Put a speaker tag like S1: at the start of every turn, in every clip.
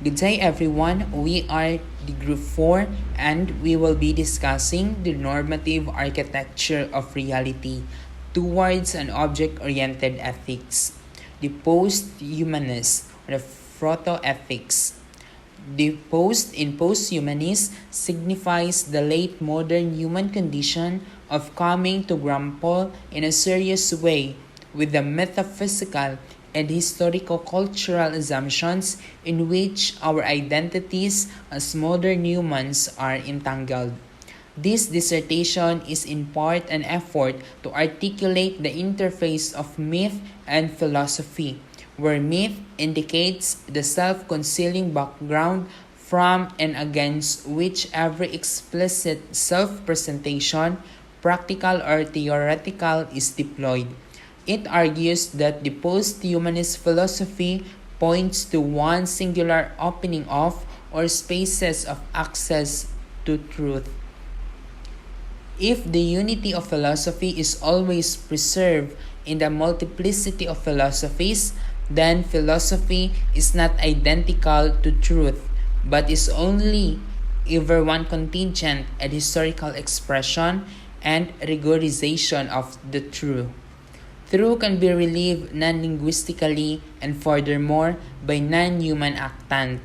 S1: Good day, everyone. We are the Group 4 and we will be discussing the normative architecture of reality towards an object-oriented ethics, the post-humanist or the proto-ethics. The post-humanist signifies the late modern human condition of coming to grapple in a serious way with the metaphysical and historical cultural assumptions in which our identities as modern humans are entangled. This dissertation is in part an effort to articulate the interface of myth and philosophy, where myth indicates the self-concealing background from and against which every explicit self-presentation, practical or theoretical, is deployed. It argues that the post-humanist philosophy points to one singular opening of or spaces of access to truth. If the unity of philosophy is always preserved in the multiplicity of philosophies, then philosophy is not identical to truth, but is only ever one contingent and historical expression and rigorization of the true. True can be relieved non-linguistically and furthermore by non-human actant.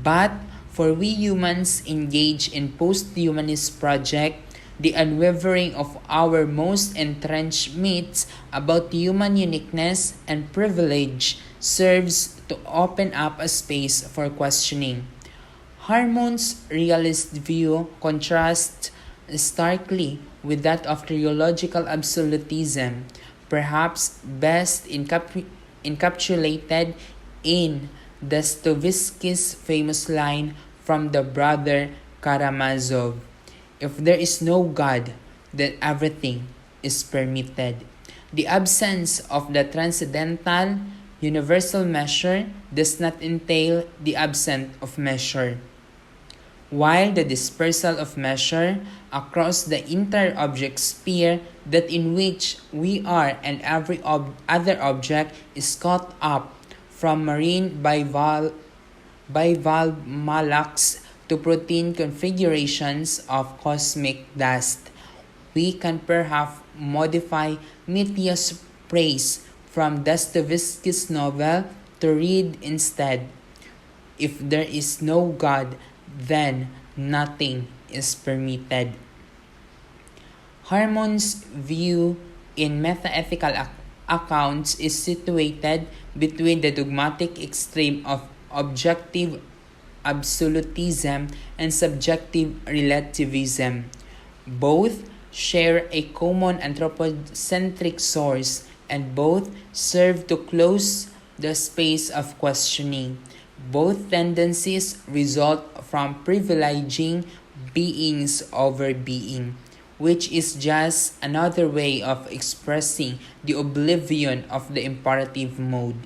S1: But for we humans engaged in post-humanist project, the unwavering of our most entrenched myths about human uniqueness and privilege serves to open up a space for questioning. Harmon's realist view contrasts starkly with that of theological absolutism, perhaps best encapsulated in Dostoevsky's famous line from the Brother Karamazov: "If there is no God, then everything is permitted." The absence of the transcendental, universal measure does not entail the absence of measure, while the dispersal of measure across the entire object sphere that in which we are and every other object is caught up from marine bivalve malax to protein configurations of cosmic dust. We can perhaps modify Mitya's praise from Dostoevsky's novel to read instead, "If there is no God, then nothing is permitted." Harmon's view in metaethical accounts is situated between the dogmatic extreme of objective absolutism and subjective relativism. Both share a common anthropocentric source and both serve to close the space of questioning. Both tendencies result from privileging beings over being, which is just another way of expressing the oblivion of the imperative mode.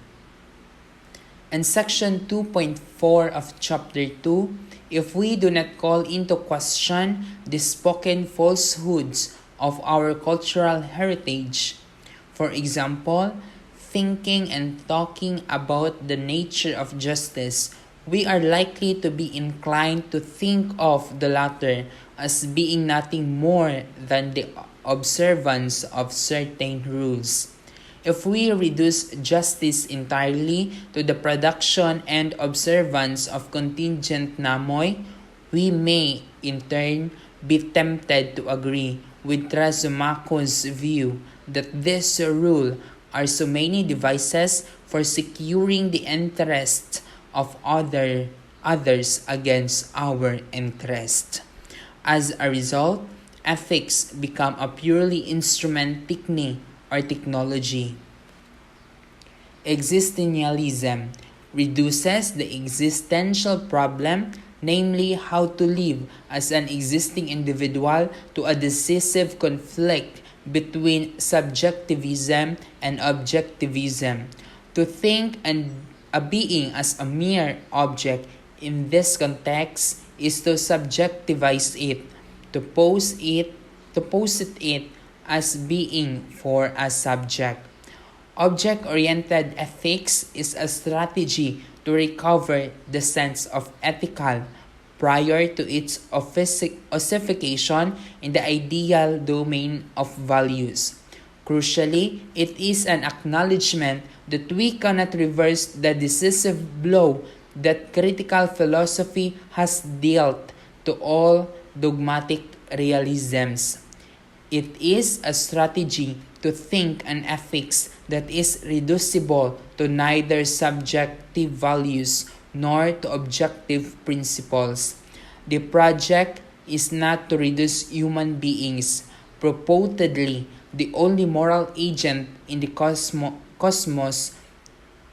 S1: In section 2.4 of chapter 2, if we do not call into question the spoken falsehoods of our cultural heritage, for example, thinking and talking about the nature of justice, we are likely to be inclined to think of the latter as being nothing more than the observance of certain rules. If we reduce justice entirely to the production and observance of contingent namoi, we may, in turn, be tempted to agree with Trazumako's view that this rule are so many devices for securing the interests of others against our interest. As a result, ethics become a purely instrument technique or technology. Existentialism reduces the existential problem, namely how to live as an existing individual, to a decisive conflict between subjectivism and objectivism. To think and a being as a mere object in this context is to subjectivize it, to posit it as being for a subject. Object-oriented ethics is a strategy to recover the sense of ethical prior to its ossification in the ideal domain of values. Crucially, it is an acknowledgement that we cannot reverse the decisive blow that critical philosophy has dealt to all dogmatic realisms. It is a strategy to think an ethics that is reducible to neither subjective values nor to objective principles. The project is not to reduce human beings, purportedly the only moral agent in the cosmos,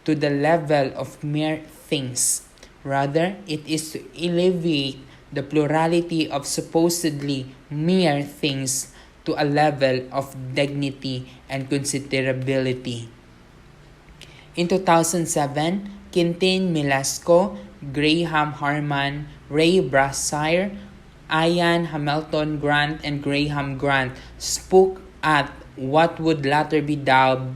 S1: to the level of mere things. Rather, it is to alleviate the plurality of supposedly mere things to a level of dignity and considerability. In 2007, Quintin Milasco, Graham Harman, Ray Brassire, Ian Hamilton Grant, and Graham Grant spoke at what would later be dubbed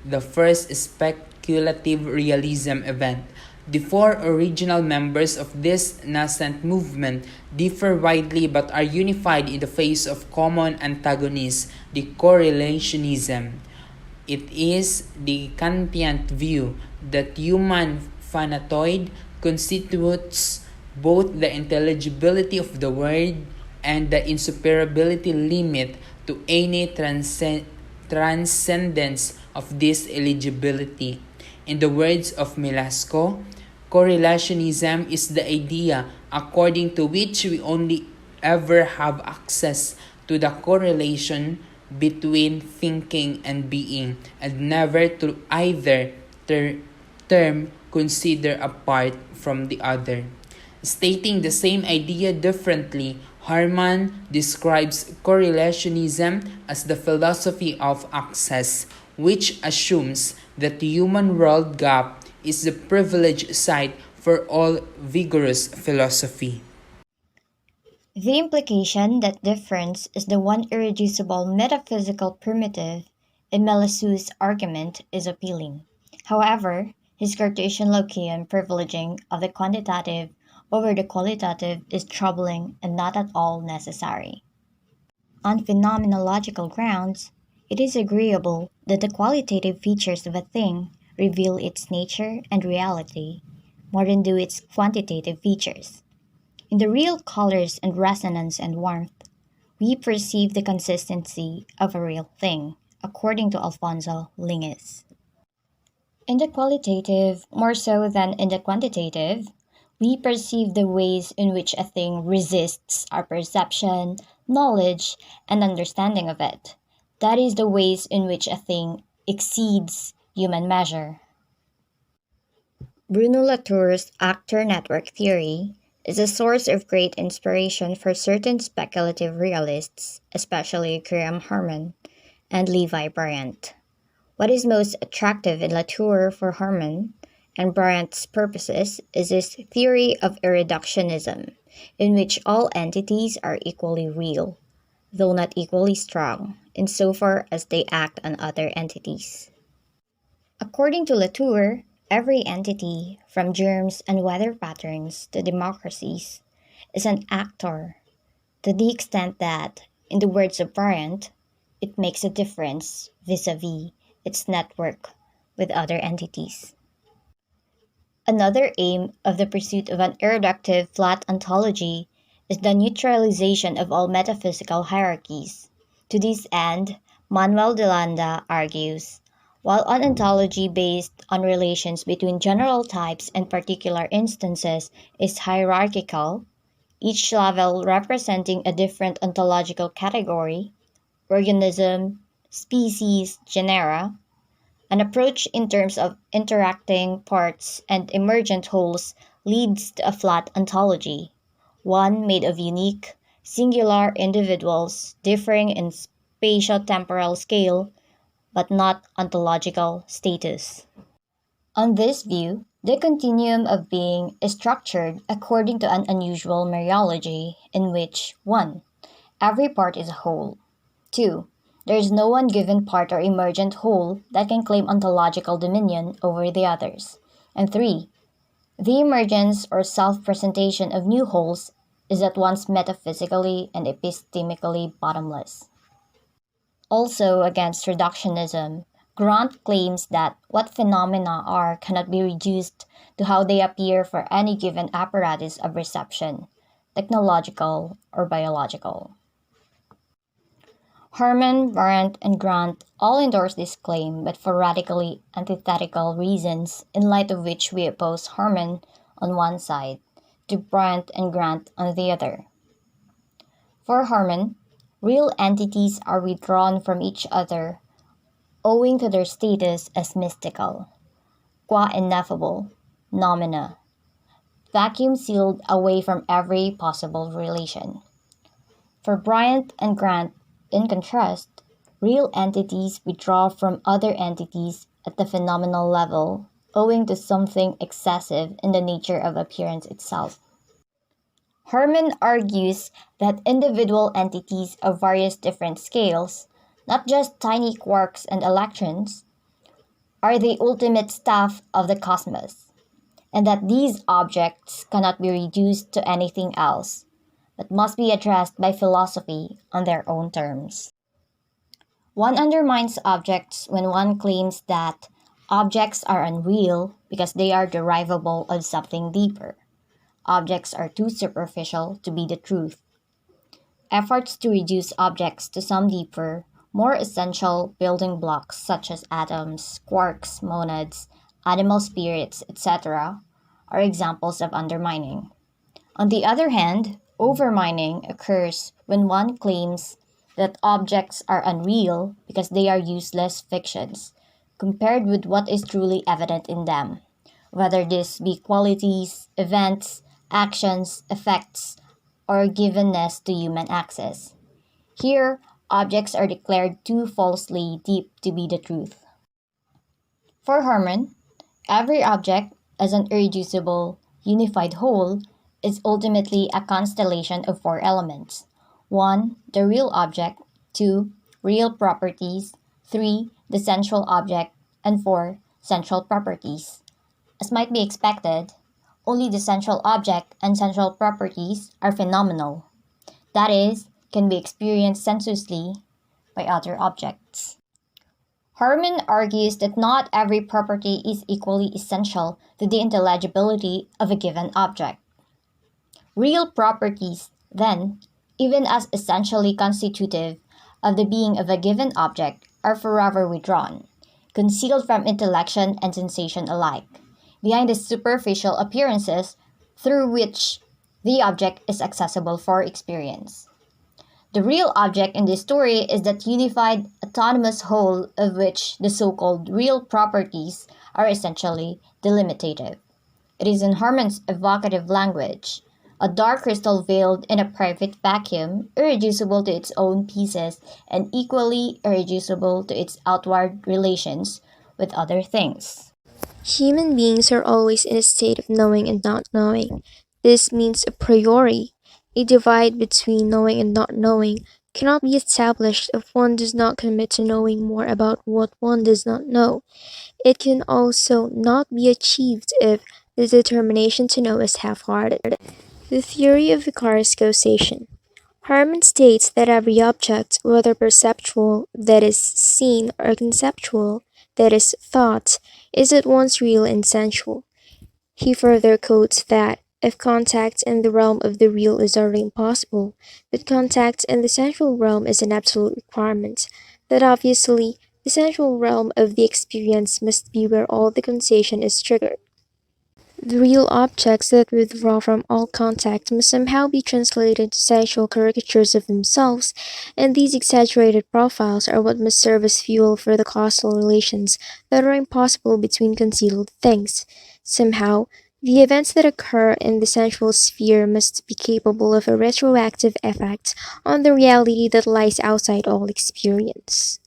S1: the first speculative realism event. The four original members of this nascent movement differ widely but are unified in the face of common antagonist, the correlationism. It is the Kantian view that human phanatoid constitutes both the intelligibility of the word and the insuperability limit to any transcendence of this eligibility. In the words of Milasco, correlationism is the idea according to which we only ever have access to the correlation between thinking and being, and never to either term consider apart from the other. Stating the same idea differently, Harman describes correlationism as the philosophy of access, which assumes that the human world gap is the privileged site for all vigorous philosophy.
S2: The implication that difference is the one irreducible metaphysical primitive in Melissu's argument is appealing. However, his Cartesian Lockean privileging of the quantitative over the qualitative is troubling and not at all necessary. On phenomenological grounds, it is agreeable that the qualitative features of a thing reveal its nature and reality more than do its quantitative features. In the real colors and resonance and warmth, we perceive the consistency of a real thing, according to Alfonso Linges. In the qualitative, more so than in the quantitative, we perceive the ways in which a thing resists our perception, knowledge, and understanding of it. That is, the ways in which a thing exceeds human measure. Bruno Latour's actor network theory is a source of great inspiration for certain speculative realists, especially Graham Harman and Levi Bryant. What is most attractive in Latour for Harman and Bryant's purposes is his theory of irreductionism, in which all entities are equally real, though not equally strong, insofar as they act on other entities. According to Latour, every entity, from germs and weather patterns to democracies, is an actor, to the extent that, in the words of Bryant, it makes a difference vis-a-vis its network with other entities. Another aim of the pursuit of an irreductive flat ontology is the neutralization of all metaphysical hierarchies. To this end, Manuel de Landa argues, while an ontology based on relations between general types and particular instances is hierarchical, each level representing a different ontological category, organism, species, genera, an approach in terms of interacting parts and emergent wholes leads to a flat ontology, one made of unique, singular individuals differing in spatio-temporal scale but not ontological status. On this view, the continuum of being is structured according to an unusual mereology in which 1. Every part is a whole. 2. There is no one given part or emergent whole that can claim ontological dominion over the others. And 3. The emergence or self presentation of new wholes is at once metaphysically and epistemically bottomless. Also, against reductionism, Grant claims that what phenomena are cannot be reduced to how they appear for any given apparatus of reception, technological or biological. Harman, Barrett, and Grant all endorse this claim, but for radically antithetical reasons, in light of which we oppose Harman on one side to Barrett and Grant on the other. For Harman, real entities are withdrawn from each other owing to their status as mystical, qua ineffable, nomina, vacuum sealed away from every possible relation. For Bryant and Grant, in contrast, real entities withdraw from other entities at the phenomenal level, owing to something excessive in the nature of appearance itself. Herman argues that individual entities of various different scales, not just tiny quarks and electrons, are the ultimate stuff of the cosmos, and that these objects cannot be reduced to anything else, but must be addressed by philosophy on their own terms. One undermines objects when one claims that objects are unreal because they are derivable of something deeper. Objects are too superficial to be the truth. Efforts to reduce objects to some deeper, more essential building blocks such as atoms, quarks, monads, animal spirits, etc., are examples of undermining. On the other hand, overmining occurs when one claims that objects are unreal because they are useless fictions, compared with what is truly evident in them, whether this be qualities, events, actions, effects, or givenness to human access. Here, objects are declared too falsely deep to be the truth. For Herman, every object, as an irreducible, unified whole, is ultimately a constellation of four elements: 1. The real object, 2. Real properties, 3. The central object, and 4. Central properties. As might be expected, only the central object and central properties are phenomenal, that is, can be experienced sensuously by other objects. Harman argues that not every property is equally essential to the intelligibility of a given object. Real properties, then, even as essentially constitutive of the being of a given object, are forever withdrawn, concealed from intellection and sensation alike, behind the superficial appearances through which the object is accessible for experience. The real object in this story is that unified, autonomous whole of which the so called real properties are essentially delimitative. It is in Harman's evocative language, a dark crystal veiled in a private vacuum, irreducible to its own pieces and equally irreducible to its outward relations with other things.
S3: Human beings are always in a state of knowing and not knowing. This means a priori. A divide between knowing and not knowing cannot be established if one does not commit to knowing more about what one does not know. It can also not be achieved if the determination to know is half hearted. The theory of Vicar's causation. Harman states that every object, whether perceptual, that is, seen, or conceptual, that is, thought, is at once real and sensual. He further quotes that if contact in the realm of the real is already impossible, but contact in the sensual realm is an absolute requirement, that obviously the sensual realm of the experience must be where all the causation is triggered. The real objects that withdraw from all contact must somehow be translated into sensual caricatures of themselves, and these exaggerated profiles are what must serve as fuel for the causal relations that are impossible between concealed things. Somehow, the events that occur in the sensual sphere must be capable of a retroactive effect on the reality that lies outside all experience.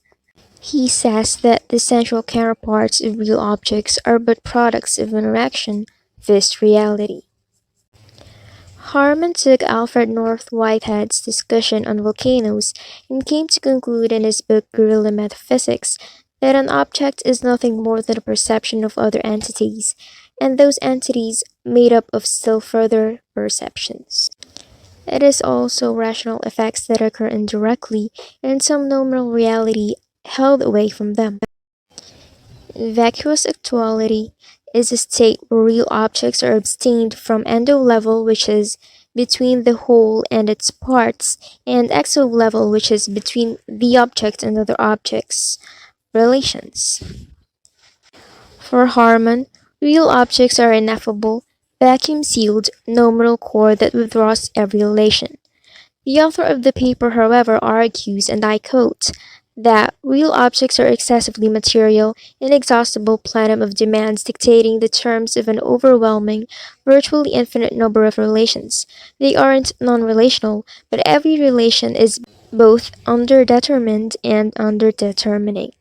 S3: He says that the central counterparts of real objects are but products of interaction, this reality. Harman took Alfred North Whitehead's discussion on volcanoes and came to conclude in his book Guerrilla Metaphysics that an object is nothing more than a perception of other entities, and those entities made up of still further perceptions. It is also rational effects that occur indirectly in some nominal reality held away from them. Vacuous actuality is a state where real objects are abstained from endo-level, which is between the whole and its parts, and exo-level, which is between the object and other objects' relations. For Harman, real objects are ineffable, vacuum-sealed, nominal core that withdraws every relation. The author of the paper, however, argues, and I quote, that real objects are excessively material, inexhaustible plenum of demands dictating the terms of an overwhelming, virtually infinite number of relations. They aren't non-relational, but every relation is both underdetermined and underdetermining.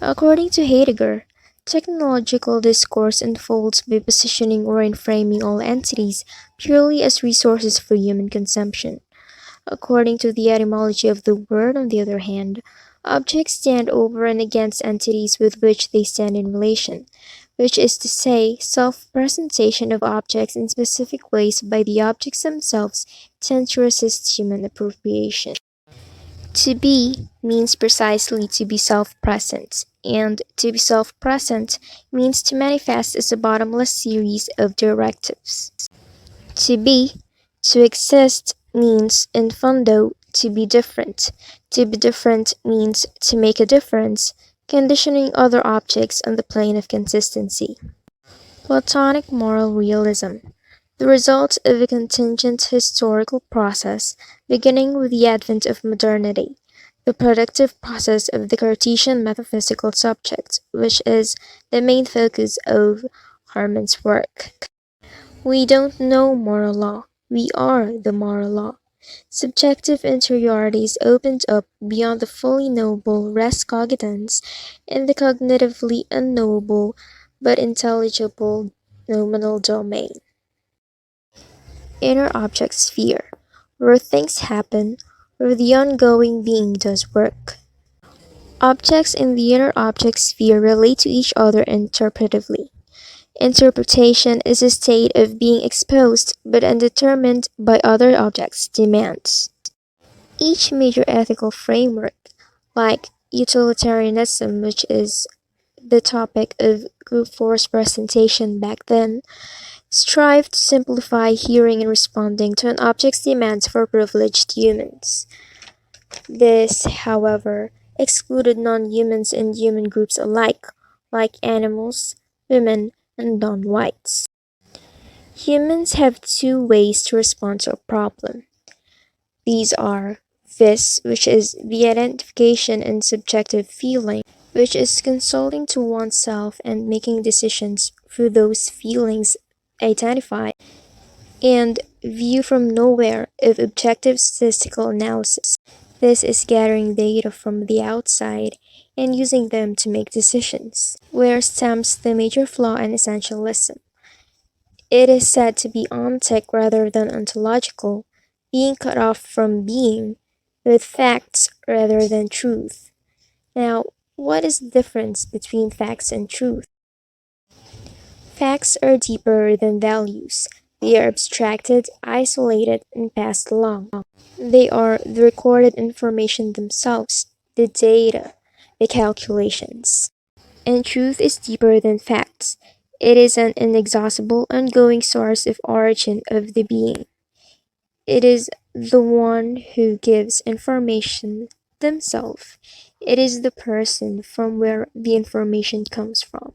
S3: According to Heidegger, technological discourse unfolds by positioning or framing all entities purely as resources for human consumption. According to the etymology of the word, on the other hand, objects stand over and against entities with which they stand in relation, which is to say, self-presentation of objects in specific ways by the objects themselves tend to resist human appropriation. To be means precisely to be self-present, and to be self-present means to manifest as a bottomless series of directives. To be, to exist, means, in fundo, to be different. To be different means to make a difference, conditioning other objects on the plane of consistency. Platonic moral realism, the result of a contingent historical process beginning with the advent of modernity, the productive process of the Cartesian metaphysical subject, which is the main focus of Harman's work. We don't know moral law. We are the moral law. Subjective interiority is opened up beyond the fully knowable res cogitans in the cognitively unknowable but intelligible nominal domain. Inner object sphere, where things happen, where the ongoing being does work. Objects in the inner object sphere relate to each other interpretively. Interpretation is a state of being exposed but undetermined by other objects' demands. Each major ethical framework, like utilitarianism, which is the topic of group force presentation back then, strive to simplify hearing and responding to an object's demands for privileged humans. This, however, excluded non-humans and human groups alike, like animals, women, and non-whites. Humans have two ways to respond to a problem. These are this, which is the identification and subjective feeling, which is consulting to oneself and making decisions through those feelings identified, and view from nowhere of objective statistical analysis. This is gathering data from the outside and using them to make decisions. Where stems the major flaw in essentialism? It is said to be ontic rather than ontological, being cut off from being, with facts rather than truth. Now, what is the difference between facts and truth? Facts are deeper than values. They are abstracted, isolated, and passed along. They are the recorded information themselves, the data, the calculations. And truth is deeper than facts. It is an inexhaustible, ongoing source of origin of the being. It is the one who gives information themselves. It is the person from where the information comes from.